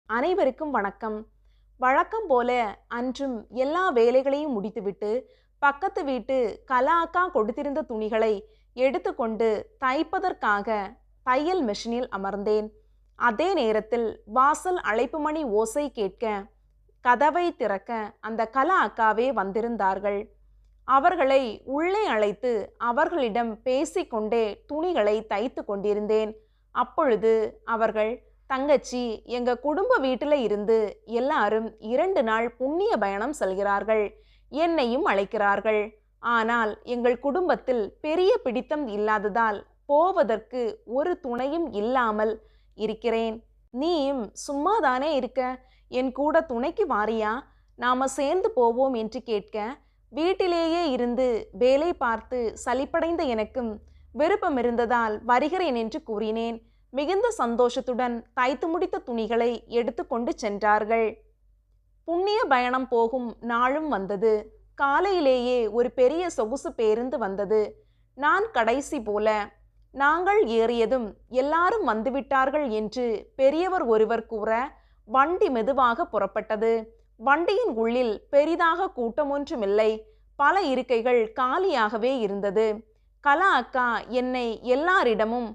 அனைவருக்கும் வணக்கம். வழக்கம் போல அன்றும் எல்லா வேலைகளையும் முடித்துவிட்டு பக்கத்து வீட்டு கலா அக்கா கொடுத்திருந்த துணிகளை எடுத்துக்கொண்டு தைப்பதற்காக தையல் மெஷினில் அமர்ந்தேன். அதே நேரத்தில் வாசல் அழைப்பு மணி ஓசை கேட்க கதவை திறக்க அந்த கலா அக்காவே வந்திருந்தார்கள். அவர்களை உள்ளே அழைத்து அவர்களிடம் பேசிக்கொண்டே துணிகளை தைத்து கொண்டிருந்தேன். அப்பொழுது அவர்கள், தங்கச்சி, எங்க குடும்ப வீட்டில் இருந்து எல்லாரும் 2 நாள் புண்ணிய பயணம் செல்கிறார்கள். என்னையும் அழைக்கிறார்கள். ஆனால் எங்கள் குடும்பத்தில் பெரிய பிடித்தம் இல்லாததால் போவதற்கு ஒரு துணையும் இல்லாமல் இருக்கிறேன். நீயும் சும்மாதானே இருக்க, என் கூட துணைக்கு வாரியா, நாம சேர்ந்து போவோம் என்று கேட்க, வீட்டிலேயே இருந்து வேலை பார்த்து சலிப்படைந்த எனக்கும் விருப்பம் இருந்ததால் வருகிறேன் என்று கூறினேன். மிகுந்த சந்தோஷத்துடன் தைத்து முடித்த துணிகளை எடுத்துக்கொண்டு சென்றார்கள். புண்ணிய பயணம் போகும் நாளும் வந்தது. காலையிலேயே ஒரு பெரிய சொகுசு பேருந்து வந்தது. நான் கடைசி போல. நாங்கள் ஏறியதும் எல்லாரும் வந்துவிட்டார்கள் என்று பெரியவர் ஒருவர் கூற வண்டி மெதுவாக புறப்பட்டது. வண்டியின் உள்ளில் பெரிதாக கூட்டம் ஒன்றுமில்லை. பல இருக்கைகள் காலியாகவே இருந்தது. கலா அக்கா என்னை எல்லாரிடமும்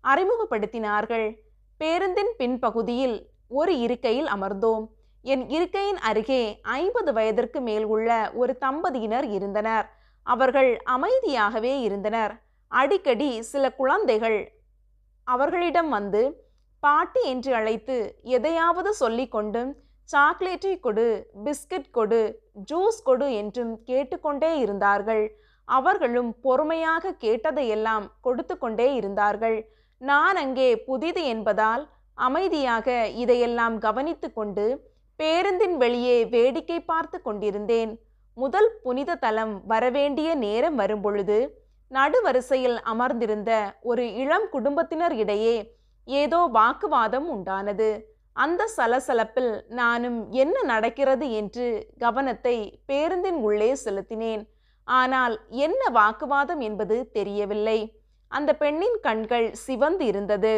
அறிமுகப்படுத்தினார்கள். பேருந்தின் பின்பகுதியில் ஒரு இருக்கையில் அமர்ந்தோம். என் இருக்கையின் அருகே 50 வயதிற்கு மேல் உள்ள ஒரு தம்பதியினர் இருந்தனர். அவர்கள் அமைதியாகவே இருந்தனர். அடிக்கடி சில குழந்தைகள் அவர்களிடம் வந்து பாட்டி என்று அழைத்து எதையாவது சொல்லிக்கொண்டு சாக்லேட்டை கொடு, பிஸ்கட் கொடு, ஜூஸ் கொடு என்றும் கேட்டுக்கொண்டே இருந்தார்கள். அவர்களும் பொறுமையாக கேட்டதையெல்லாம் கொடுத்து கொண்டே இருந்தார்கள். நான் அங்கே புதிது என்பதால் அமைதியாக இதையெல்லாம் கவனித்து கொண்டு பேருந்தின் வெளியே வேடிக்கை பார்த்து கொண்டிருந்தேன். முதல் புனித தலம் வரவேண்டிய நேரம் வரும்பொழுது நடுவரிசையில் அமர்ந்திருந்த ஒரு இளம் குடும்பத்தினர் இடையே ஏதோ வாக்குவாதம் உண்டானது. அந்த சலசலப்பில் நானும் என்ன நடக்கிறது என்று கவனத்தை பேருந்தின் உள்ளே செலுத்தினேன். ஆனால் என்ன வாக்குவாதம் என்பது தெரியவில்லை. அந்த பெண்ணின் கண்கள் சிவந்து இருந்தது.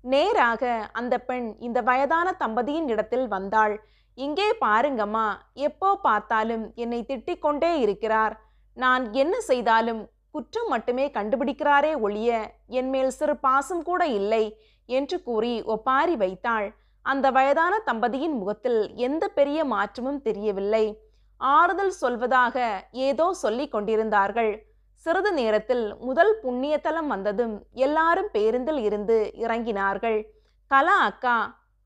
நேராக அந்த பெண் இந்த வயதான தம்பதியின் இடத்தில் வந்தாள். இங்கே பாருங்கம்மா, எப்போ பார்த்தாலும் என்னை திட்டிக் கொண்டே இருக்கிறார். நான் என்ன செய்தாலும் குற்றம் மட்டுமே கண்டுபிடிக்கிறாரே ஒழிய என் மேல் சிறு பாசம் கூட இல்லை என்று கூறி ஒப்பாரி வைத்தாள். அந்த வயதான தம்பதியின் முகத்தில் எந்த பெரிய மாற்றமும் தெரியவில்லை. ஆறுதல் சொல்வதாக ஏதோ சொல்லிக் கொண்டிருந்தார்கள். சிறிது நேரத்தில் முதல் புண்ணியத்தலம் வந்ததும் எல்லாரும் பேருந்தில் இருந்து இறங்கினார்கள். கலா அக்கா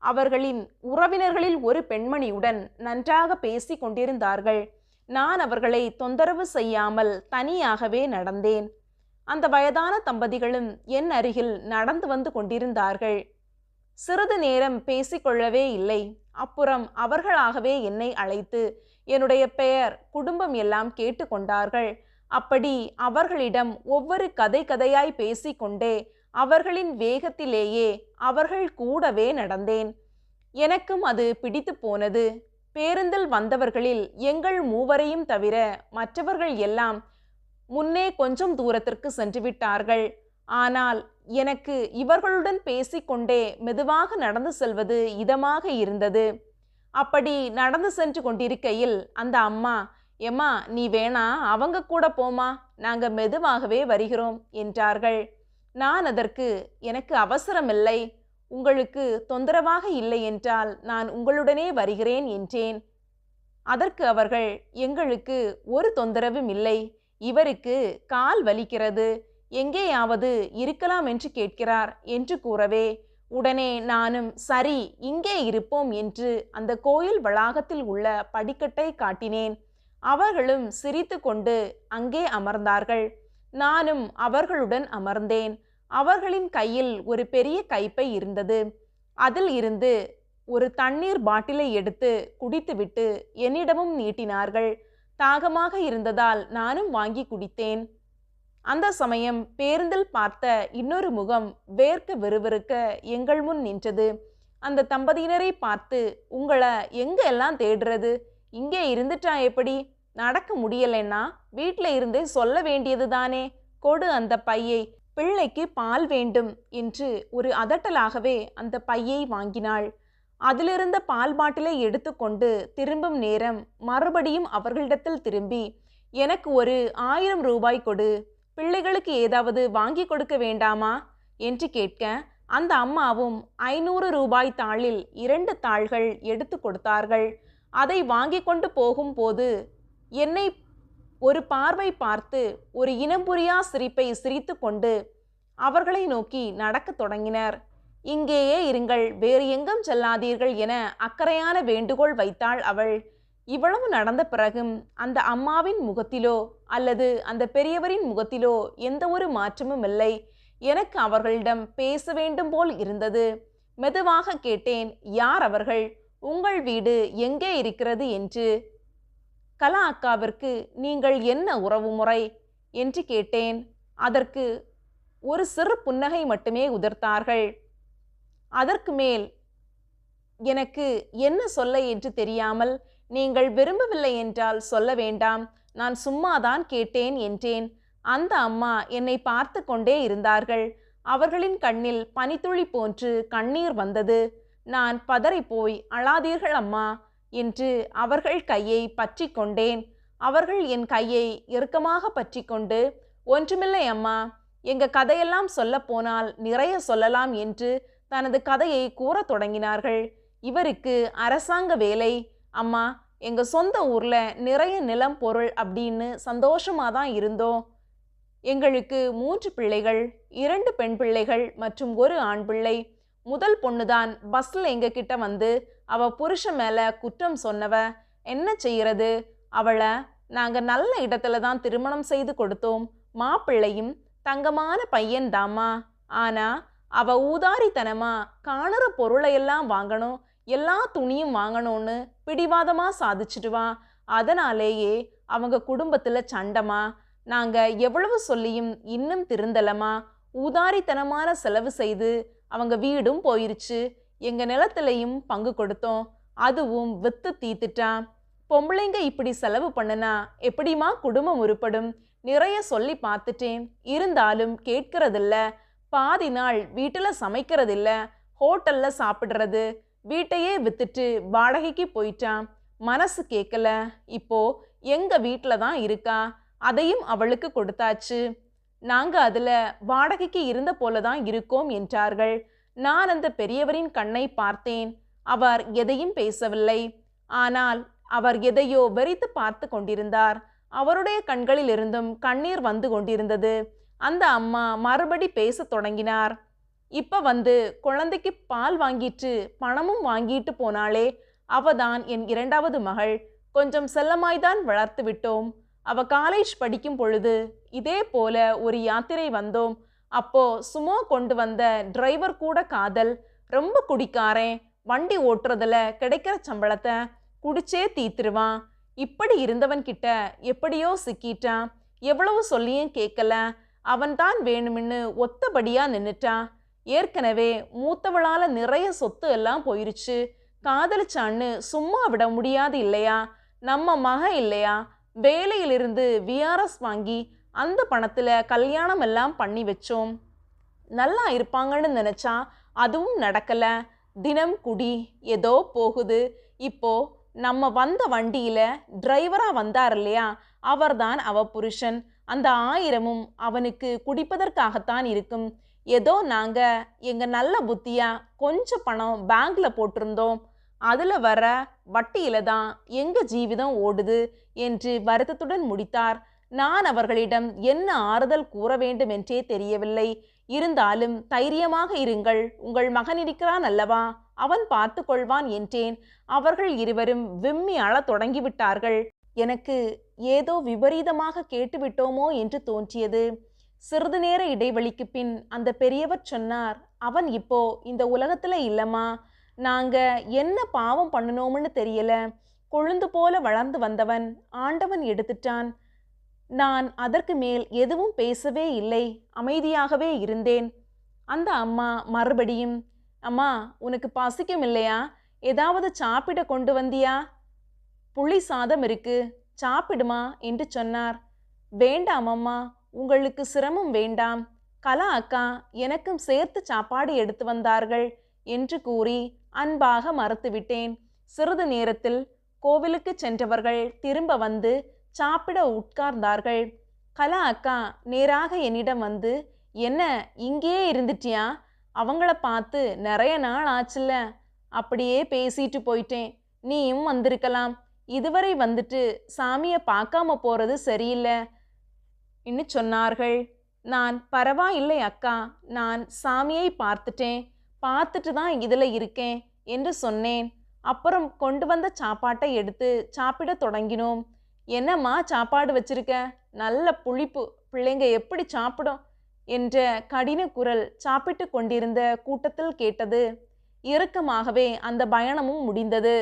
அவர்களின் உறவினர்களில் ஒரு பெண்மணியுடன் நன்றாக பேசி கொண்டிருந்தார்கள். நான் அவர்களை தொந்தரவு செய்யாமல் தனியாகவே நடந்தேன். அந்த வயதான தம்பதிகளும் என் அருகில் நடந்து வந்து கொண்டிருந்தார்கள். சிறிது நேரம் பேசிக்கொள்ளவே இல்லை. அப்புறம் அவர்களாகவே என்னை அழைத்து என்னுடைய பெயர், குடும்பம் எல்லாம் கேட்டு கொண்டார்கள். அப்படி அவர்களிடம் ஒவ்வொரு கதையாய் பேசிக்கொண்டே அவர்களின் வேகத்திலேயே அவர்கள் கூடவே நடந்தேன். எனக்கும் அது பிடித்து போனது. பேருந்தில் வந்தவர்களில் எங்கள் மூவரையும் தவிர மற்றவர்கள் எல்லாம் முன்னே கொஞ்சம் தூரத்திற்கு சென்று விட்டார்கள். ஆனால் எனக்கு இவர்களுடன் பேசிக்கொண்டே மெதுவாக நடந்து செல்வது இதமாக இருந்தது. அப்படி நடந்து சென்று கொண்டிருக்கையில் அந்த அம்மா, எம்மா, நீ வேணா அவங்க கூட போமா, நாங்க மெதுவாகவே வருகிறோம் என்றார்கள். நான் அதற்கு, எனக்கு அவசரமில்லை, உங்களுக்கு தொந்தரவாக இல்லை என்றால் நான் உங்களுடனே வருகிறேன் என்றேன். அதற்கு அவர்கள், எங்களுக்கு ஒரு தொந்தரவும் இல்லை, இவருக்கு கால் வலிக்கிறது, எங்கேயாவது இருக்கலாம் என்று கேட்கிறார் என்று கூறவே உடனே நானும் சரி இங்கே இருப்போம் என்று அந்த கோயில் வளாகத்தில் உள்ள படிக்கட்டை காட்டினேன். அவர்களும் சிரித்து கொண்டு அங்கே அமர்ந்தார்கள். நானும் அவர்களுடன் அமர்ந்தேன். அவர்களின் கையில் ஒரு பெரிய கைப்பை இருந்தது. அதில் இருந்து ஒரு தண்ணீர் பாட்டிலை எடுத்து குடித்துவிட்டு என்னிடமும் நீட்டினார்கள். தாகமாக இருந்ததால் நானும் வாங்கி குடித்தேன். அந்த சமயம் பேருந்தில் பார்த்த இன்னொரு முகம் வேர்க்க விறுவிறுக்க எங்கள் முன் நின்றது. அந்த தம்பதியினரை பார்த்து, உங்களை எங்க எல்லாம் தேடுறது, இங்கே இருந்துட்டா எப்படி, நடக்க முடியலைன்னா வீட்டில் இருந்தே சொல்ல வேண்டியது தானே, கொடு அந்த பையை, பிள்ளைக்கு பால் வேண்டும் என்று ஒரு அதட்டலாகவே அந்த பையை வாங்கினாள். அதிலிருந்த பால் பாட்டிலை எடுத்துக்கொண்டு திரும்பும் நேரம் மறுபடியும் அவர்களிடத்தில் திரும்பி, எனக்கு ஒரு 1000 ரூபாய் கொடு, பிள்ளைகளுக்கு ஏதாவது வாங்கி கொடுக்க வேண்டாமா என்று கேட்க, அந்த அம்மாவும் 500 ரூபாய் தாளில் 2 தாள்கள் எடுத்து கொடுத்தார்கள். அதை வாங்கி கொண்டு போகும்போது என்னை ஒரு பார்வை பார்த்து ஒரு இனம் புரியா சிரிப்பை சிரித்து கொண்டு அவர்களை நோக்கி நடக்கத் தொடங்கினர். இங்கேயே இருங்கள், வேறு எங்கும் செல்லாதீர்கள் என அக்கறையான வேண்டுகோள் வைத்தாள் அவள். இவ்வளவு நடந்த பிறகும் அந்த அம்மாவின் முகத்திலோ அல்லது அந்த பெரியவரின் முகத்திலோ எந்த ஒரு மாற்றமும் இல்லை. எனக்கு அவர்களிடம் பேச வேண்டும் போல் இருந்தது. மெதுவாக கேட்டேன், யார் அவர்கள், உங்கள் வீடு எங்கே இருக்கிறது என்று. கலா அக்காவிற்கு நீங்கள் என்ன உறவு முறை என்று கேட்டேன். அதற்கு ஒரு சிறு புன்னகை மட்டுமே உதிர்த்தார்கள். அதற்கு மேல் எனக்கு என்ன சொல்ல என்று தெரியாமல், நீங்கள் விரும்பவில்லை என்றால் சொல்ல வேண்டாம், நான் சும்மாதான் கேட்டேன் என்றேன். அந்த அம்மா என்னை பார்த்து கொண்டே இருந்தார்கள். அவர்களின் கண்ணில் பனித்துளி போன்று கண்ணீர் வந்தது. நான் பதறிப்போய், அழாதீர்கள் அம்மா என்று அவர்கள் கையை பற்றி கொண்டேன். அவர்கள் என் கையை இறுக்கமாக பற்றி கொண்டு, ஒன்றுமில்லை அம்மா, எங்க கதையெல்லாம் சொல்ல போனால் நிறைய சொல்லலாம் என்று தனது கதையை கூற தொடங்கினார்கள். இவருக்கு அரசாங்க வேலை அம்மா, எங்க சொந்த ஊர்ல நிறைய நிலம் பொருள் அப்படின்னு சந்தோஷமா தான் இருந்தோம். எங்களுக்கு 3 பிள்ளைகள், 2 பெண் பிள்ளைகள் மற்றும் 1 ஆண் பிள்ளை. முதல் பொண்ணுதான் பஸ்ல எங்க கிட்ட வந்து அவ புருஷன் மேல குற்றம் சொன்னவ. என்ன செய்யறது, அவளை நாங்க நல்ல இடத்துல தான் திருமணம் செய்து கொடுத்தோம். மாப்பிள்ளையும் தங்கமான பையன் தாமா. ஆனா அவ ஊதாரித்தனமா காணுற பொருளையெல்லாம் வாங்கணும், எல்லா துணியும் வாங்கணும்னு பிடிவாதமா சாதிச்சிடுவா. அதனாலேயே அவங்க குடும்பத்துல சண்டமா. நாங்க எவ்வளவு சொல்லியும் இன்னும் திருந்தலமா. ஊதாரித்தனமான செலவு செய்து அவங்க வீடும் போயிருச்சு. எங்க நிலத்திலையும் பங்கு கொடுத்தோம், அதுவும் வித்து தீத்துட்டான். பொம்பளைங்க இப்படி செலவு பண்ணுனா எப்படிமா குடும்பம் உருப்படும்? நிறைய சொல்லி பார்த்துட்டேன், இருந்தாலும் கேட்கறதில்ல. பாதி நாள் வீட்டுல சமைக்கிறதில்ல, ஹோட்டல்ல சாப்பிடுறது. வீட்டையே வித்துட்டு வாடகைக்கு போயிட்டான். மனசு கேட்கல. இப்போ எங்க வீட்டில தான் இருக்கா. அதையும் அவளுக்கு கொடுத்தாச்சு. நாங்க அதுல வாடகைக்கு இருந்த போலதான் இருக்கோம் என்றார்கள். நான் அந்த பெரியவரின் கண்ணை பார்த்தேன். அவர் எதையும் பேசவில்லை. ஆனால் அவர் எதையோ வெறித்து பார்த்து கொண்டிருந்தார். அவருடைய கண்களில் இருந்தும் கண்ணீர் வந்து கொண்டிருந்தது. அந்த அம்மா மறுபடி பேச தொடங்கினார். இப்ப வந்து குழந்தைக்கு பால் வாங்கிட்டு பணமும் வாங்கிட்டு போனாளே, அவதான் என் 2வது மகள். கொஞ்சம் செல்லமாய்தான் வளர்த்து விட்டோம். அவ காலேஜ் படிக்கும் பொழுது இதே போல ஒரு யாத்திரை வந்தோம். அப்போ சுமோ கொண்டு வந்த டிரைவர் கூட காதல். ரொம்ப குடிக்காரன். வண்டி ஓட்டுறதுல கிடைக்கிற சம்பளத்தை குடிச்சே தீத்துருவான். இப்படி இருந்தவன் கிட்ட எப்படியோ சிக்கிட்டான். எவ்வளவு சொல்லியும் கேட்கல. அவன்தான் வேணும்னு ஒத்தபடியா நின்னுட்டான். ஏற்கனவே மூத்தவளால நிறைய சொத்து எல்லாம் போயிருச்சு. காதலிச்சான்னு சும்மா விட முடியாது இல்லையா? நம்ம மக இல்லையா? வேலையிலிருந்து விஆர்எஸ் வாங்கி அந்த பணத்துல கல்யாணம் எல்லாம் பண்ணி வச்சோம். நல்லா இருப்பாங்கன்னு நினைச்சா அதுவும் நடக்கல. தினம் குடி ஏதோ போகுது. இப்போ நம்ம வந்த வண்டியில டிரைவரா வந்தார் இல்லையா, அவர்தான் அவ புருஷன். அந்த 1000ம் அவனுக்கு குடிப்பதற்காகத்தான் இருக்கும். ஏதோ நாங்க எங்க நல்ல புத்தியா கொஞ்சம் பணம் பேங்க்ல போட்டிருந்தோம். அதுல வர வட்டியில தான் எங்க ஜீவிதம் ஓடுது என்று வருத்தத்துடன் முடித்தார். நான் அவர்களிடம் என்ன ஆறுதல் கூற வேண்டும் என்றே தெரியவில்லை. இருந்தாலும் தைரியமாக இருங்கள், உங்கள் மகன் இருக்கிறான் அல்லவா, அவன் பார்த்து கொள்வான் என்றேன். அவர்கள் இருவரும் விம்மி அழத் தொடங்கிவிட்டார்கள். எனக்கு ஏதோ விபரீதமாக கேட்டுவிட்டோமோ என்று தோன்றியது. சிறிது நேர இடைவெளிக்கு பின் அந்த பெரியவர் சொன்னார், அவன் இப்போ இந்த உலகத்துல இல்லம்மா. நாங்க என்ன பாவம் பண்ணனோம்னு தெரியல. கொழுந்து போல வளர்ந்து வந்தவன் ஆண்டவன் எடுத்துட்டான். நான் அதற்கு மேல் எதுவும் பேசவே இல்லை, அமைதியாகவே இருந்தேன். அந்த அம்மா மறுபடியும், அம்மா உனக்கு பசிக்கும் இல்லையா, ஏதாவது சாப்பிட கொண்டு வந்தியா? புளி சாதம் இருக்கு, சாப்பிடுமா என்று சொன்னார். வேண்டாம் அம்மா, உங்களுக்கு சிரமம் வேண்டாம். கலா அக்கா எனக்கும் சேர்த்து சாப்பாடு எடுத்து வந்தார்கள் என்று கூறி அன்பாக மறுத்துவிட்டேன். சிறிது நேரத்தில் கோவிலுக்கு சென்றவர்கள் திரும்ப வந்து சாப்பிட உட்கார்ந்தார்கள். கலா அக்கா நேராக என்னிடம் வந்து, என்ன இங்கேயே இருந்துட்டியா? அவங்கள பார்த்து நிறைய நாள் ஆச்சுல்ல. அப்படியே பேசிட்டு போயிட்டேன். நீயும் வந்திருக்கலாம். இதுவரை வந்துட்டு சாமியை பார்க்காம போறது சரியில்லை என்று சொன்னார்கள். நான் பரவாயில்லை அக்கா, நான் சாமியை பார்த்துட்டு தான் இதில் இருக்கேன் என்று சொன்னேன். அப்புறம் கொண்டு வந்த சாப்பாட்டை எடுத்து சாப்பிட தொடங்கினோம். என்னம்மா சாப்பாடு வச்சிருக்க? நல்ல புளிப்பு, பிள்ளைங்க எப்படி சாப்பிடும் என்ற கடின குரல் சாப்பிட்டு கொண்டிருந்த கூட்டத்தில் கேட்டது. இறுக்கமாகவே அந்த பயணமும் முடிந்தது.